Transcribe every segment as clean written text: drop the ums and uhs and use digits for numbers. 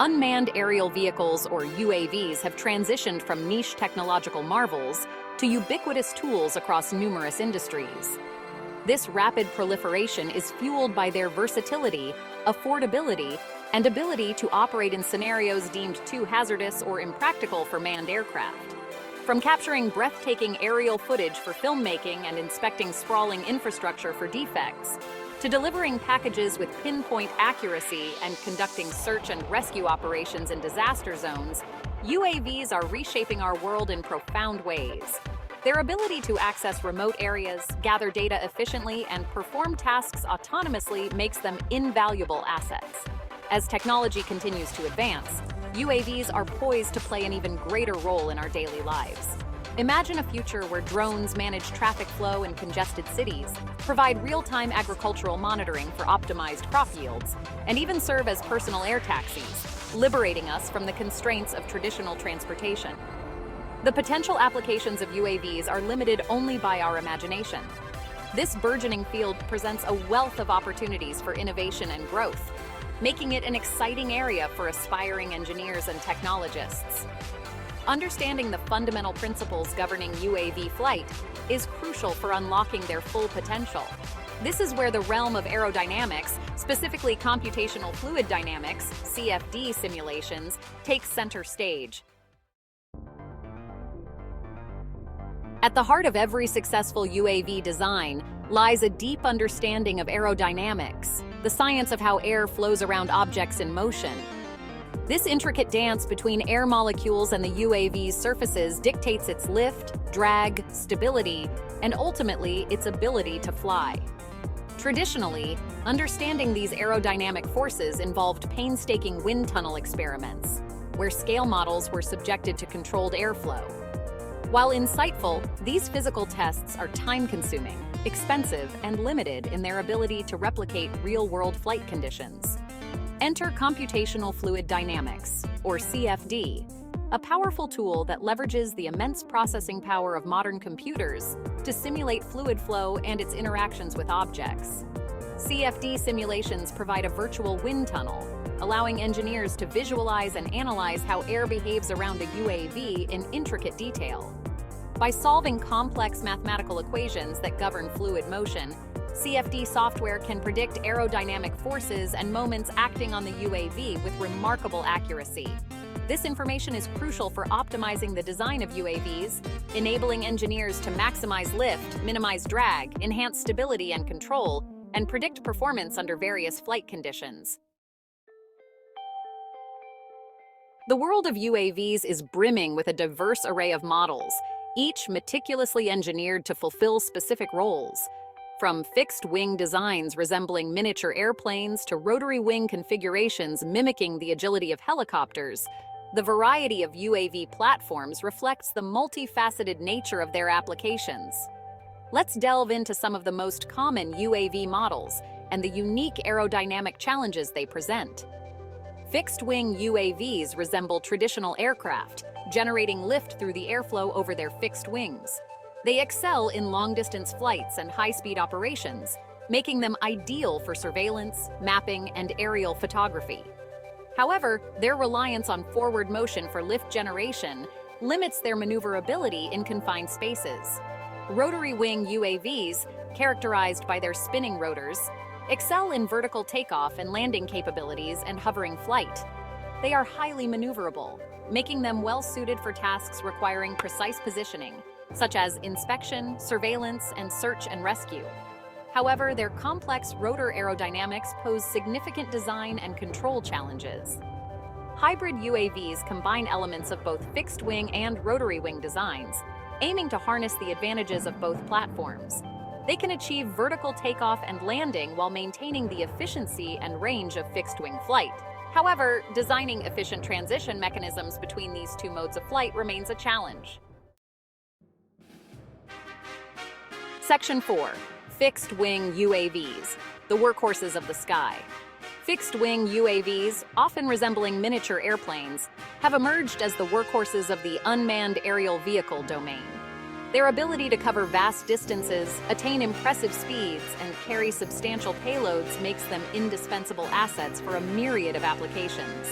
Unmanned aerial vehicles, or UAVs, have transitioned from niche technological marvels to ubiquitous tools across numerous industries. This rapid proliferation is fueled by their versatility, affordability, and ability to operate in scenarios deemed too hazardous or impractical for manned aircraft. From capturing breathtaking aerial footage for filmmaking and inspecting sprawling infrastructure for defects, to delivering packages with pinpoint accuracy and conducting search and rescue operations in disaster zones, UAVs are reshaping our world in profound ways. Their ability to access remote areas, gather data efficiently, and perform tasks autonomously makes them invaluable assets. As technology continues to advance, UAVs are poised to play an even greater role in our daily lives. Imagine a future where drones manage traffic flow in congested cities, provide real-time agricultural monitoring for optimized crop yields, and even serve as personal air taxis, liberating us from the constraints of traditional transportation. The potential applications of UAVs are limited only by our imagination. This burgeoning field presents a wealth of opportunities for innovation and growth, making it an exciting area for aspiring engineers and technologists. Understanding the fundamental principles governing UAV flight is crucial for unlocking their full potential. This is where the realm of aerodynamics, specifically computational fluid dynamics, CFD simulations, takes center stage. At the heart of every successful UAV design lies a deep understanding of aerodynamics, the science of how air flows around objects in motion. This intricate dance between air molecules and the UAV's surfaces dictates its lift, drag, stability, and ultimately its ability to fly. Traditionally, understanding these aerodynamic forces involved painstaking wind tunnel experiments, where scale models were subjected to controlled airflow. While insightful, these physical tests are time-consuming, expensive, and limited in their ability to replicate real-world flight conditions. Enter computational fluid dynamics, or CFD, a powerful tool that leverages the immense processing power of modern computers to simulate fluid flow and its interactions with objects. CFD simulations provide a virtual wind tunnel, allowing engineers to visualize and analyze how air behaves around a UAV in intricate detail. By solving complex mathematical equations that govern fluid motion, CFD software can predict aerodynamic forces and moments acting on the UAV with remarkable accuracy. This information is crucial for optimizing the design of UAVs, enabling engineers to maximize lift, minimize drag, enhance stability and control, and predict performance under various flight conditions. The world of UAVs is brimming with a diverse array of models, each meticulously engineered to fulfill specific roles. From fixed-wing designs resembling miniature airplanes to rotary wing configurations mimicking the agility of helicopters, the variety of UAV platforms reflects the multifaceted nature of their applications. Let's delve into some of the most common UAV models and the unique aerodynamic challenges they present. Fixed-wing UAVs resemble traditional aircraft, generating lift through the airflow over their fixed wings. They excel in long-distance flights and high-speed operations, making them ideal for surveillance, mapping, and aerial photography. However, their reliance on forward motion for lift generation limits their maneuverability in confined spaces. Rotary wing UAVs, characterized by their spinning rotors, excel in vertical takeoff and landing capabilities and hovering flight. They are highly maneuverable, making them well-suited for tasks requiring precise positioning, such as inspection, surveillance, and search and rescue. However, their complex rotor aerodynamics pose significant design and control challenges. Hybrid UAVs combine elements of both fixed-wing and rotary-wing designs, aiming to harness the advantages of both platforms. They can achieve vertical takeoff and landing while maintaining the efficiency and range of fixed-wing flight. However, designing efficient transition mechanisms between these two modes of flight remains a challenge. Section 4. Fixed-wing UAVs, the workhorses of the sky. Fixed-wing UAVs, often resembling miniature airplanes, have emerged as the workhorses of the unmanned aerial vehicle domain. Their ability to cover vast distances, attain impressive speeds, and carry substantial payloads makes them indispensable assets for a myriad of applications.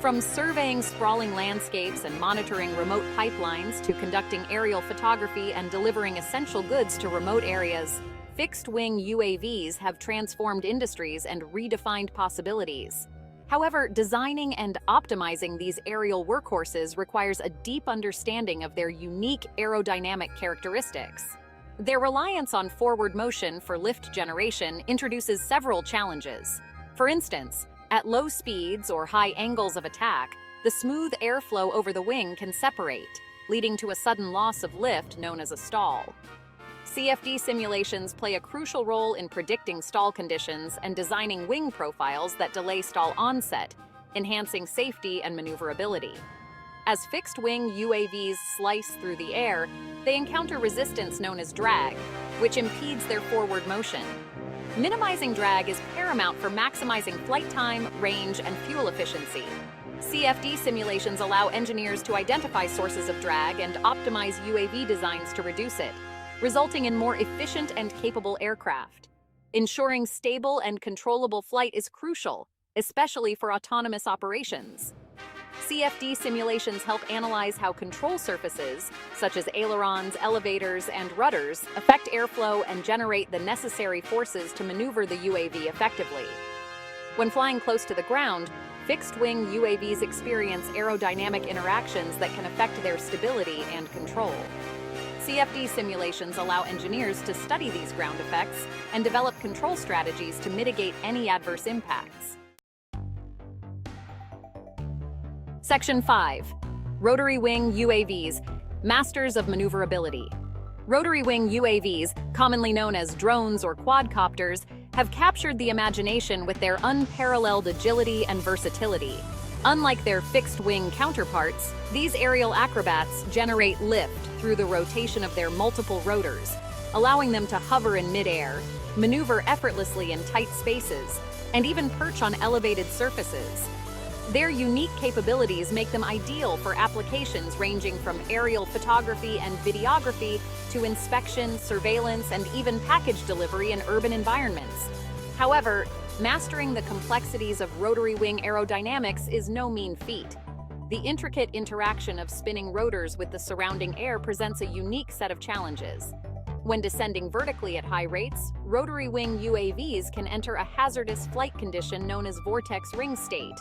From surveying sprawling landscapes and monitoring remote pipelines to conducting aerial photography and delivering essential goods to remote areas, fixed-wing UAVs have transformed industries and redefined possibilities. However, designing and optimizing these aerial workhorses requires a deep understanding of their unique aerodynamic characteristics. Their reliance on forward motion for lift generation introduces several challenges. For instance, at low speeds or high angles of attack, the smooth airflow over the wing can separate, leading to a sudden loss of lift known as a stall. CFD simulations play a crucial role in predicting stall conditions and designing wing profiles that delay stall onset, enhancing safety and maneuverability. As fixed-wing UAVs slice through the air, they encounter resistance known as drag, which impedes their forward motion. Minimizing drag is paramount for maximizing flight time, range, and fuel efficiency. CFD simulations allow engineers to identify sources of drag and optimize UAV designs to reduce it, resulting in more efficient and capable aircraft. Ensuring stable and controllable flight is crucial, especially for autonomous operations. CFD simulations help analyze how control surfaces, such as ailerons, elevators, and rudders, affect airflow and generate the necessary forces to maneuver the UAV effectively. When flying close to the ground, fixed-wing UAVs experience aerodynamic interactions that can affect their stability and control. CFD simulations allow engineers to study these ground effects and develop control strategies to mitigate any adverse impacts. Section 5. Rotary Wing UAVs, Masters of Maneuverability. Rotary wing UAVs, commonly known as drones or quadcopters, have captured the imagination with their unparalleled agility and versatility. Unlike their fixed-wing counterparts, these aerial acrobats generate lift through the rotation of their multiple rotors, allowing them to hover in midair, maneuver effortlessly in tight spaces, and even perch on elevated surfaces. Their unique capabilities make them ideal for applications ranging from aerial photography and videography to inspection, surveillance, and even package delivery in urban environments. However, mastering the complexities of rotary wing aerodynamics is no mean feat. The intricate interaction of spinning rotors with the surrounding air presents a unique set of challenges. When descending vertically at high rates, rotary wing UAVs can enter a hazardous flight condition known as vortex ring state.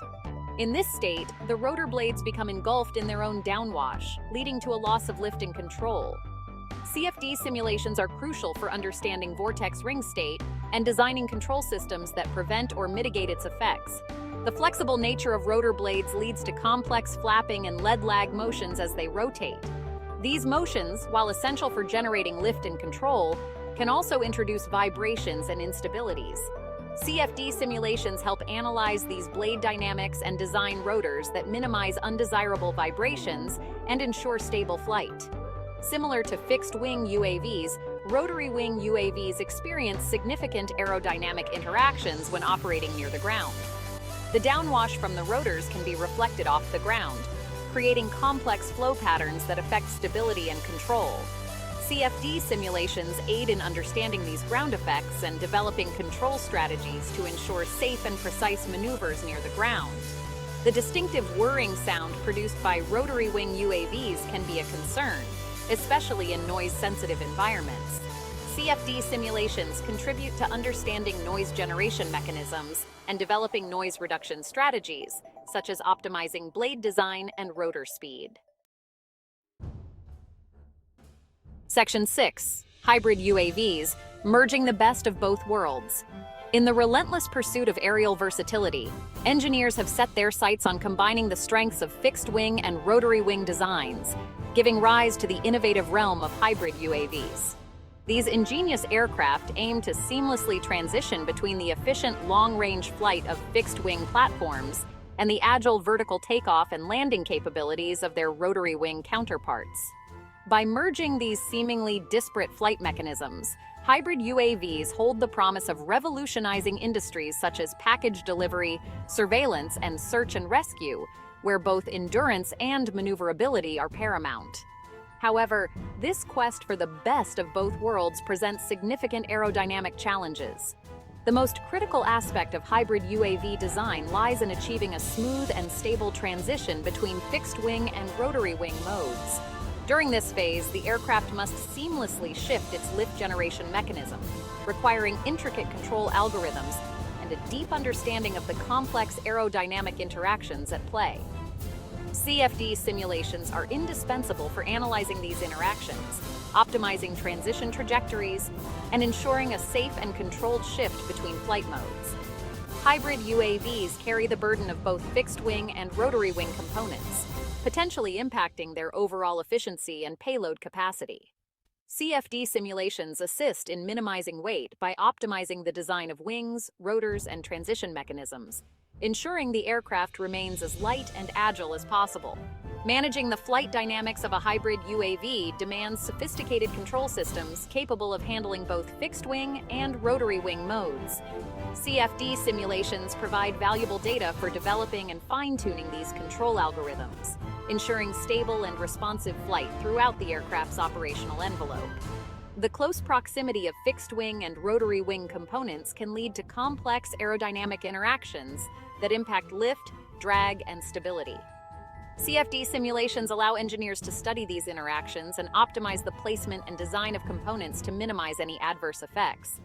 In this state, the rotor blades become engulfed in their own downwash, leading to a loss of lift and control. CFD simulations are crucial for understanding vortex ring state and designing control systems that prevent or mitigate its effects. The flexible nature of rotor blades leads to complex flapping and lead lag motions as they rotate. These motions, while essential for generating lift and control, can also introduce vibrations and instabilities. CFD simulations help analyze these blade dynamics and design rotors that minimize undesirable vibrations and ensure stable flight. Similar to fixed-wing UAVs, rotary wing UAVs experience significant aerodynamic interactions when operating near the ground. The downwash from the rotors can be reflected off the ground, creating complex flow patterns that affect stability and control. CFD simulations aid in understanding these ground effects and developing control strategies to ensure safe and precise maneuvers near the ground. The distinctive whirring sound produced by rotary wing UAVs can be a concern, especially in noise-sensitive environments. CFD simulations contribute to understanding noise generation mechanisms and developing noise reduction strategies, such as optimizing blade design and rotor speed. Section 6. Hybrid UAVs, merging the best of both worlds. In the relentless pursuit of aerial versatility, engineers have set their sights on combining the strengths of fixed-wing and rotary-wing designs, giving rise to the innovative realm of hybrid UAVs. These ingenious aircraft aim to seamlessly transition between the efficient long-range flight of fixed-wing platforms and the agile vertical takeoff and landing capabilities of their rotary-wing counterparts. By merging these seemingly disparate flight mechanisms, hybrid UAVs hold the promise of revolutionizing industries such as package delivery, surveillance, and search and rescue, where both endurance and maneuverability are paramount. However, this quest for the best of both worlds presents significant aerodynamic challenges. The most critical aspect of hybrid UAV design lies in achieving a smooth and stable transition between fixed-wing and rotary-wing modes. During this phase, the aircraft must seamlessly shift its lift generation mechanism, requiring intricate control algorithms and a deep understanding of the complex aerodynamic interactions at play. CFD simulations are indispensable for analyzing these interactions, optimizing transition trajectories, and ensuring a safe and controlled shift between flight modes. Hybrid UAVs carry the burden of both fixed-wing and rotary-wing components, potentially impacting their overall efficiency and payload capacity. CFD simulations assist in minimizing weight by optimizing the design of wings, rotors, and transition mechanisms, ensuring the aircraft remains as light and agile as possible. Managing the flight dynamics of a hybrid UAV demands sophisticated control systems capable of handling both fixed-wing and rotary-wing modes. CFD simulations provide valuable data for developing and fine-tuning these control algorithms, ensuring stable and responsive flight throughout the aircraft's operational envelope. The close proximity of fixed-wing and rotary-wing components can lead to complex aerodynamic interactions that impact lift, drag, and stability. CFD simulations allow engineers to study these interactions and optimize the placement and design of components to minimize any adverse effects.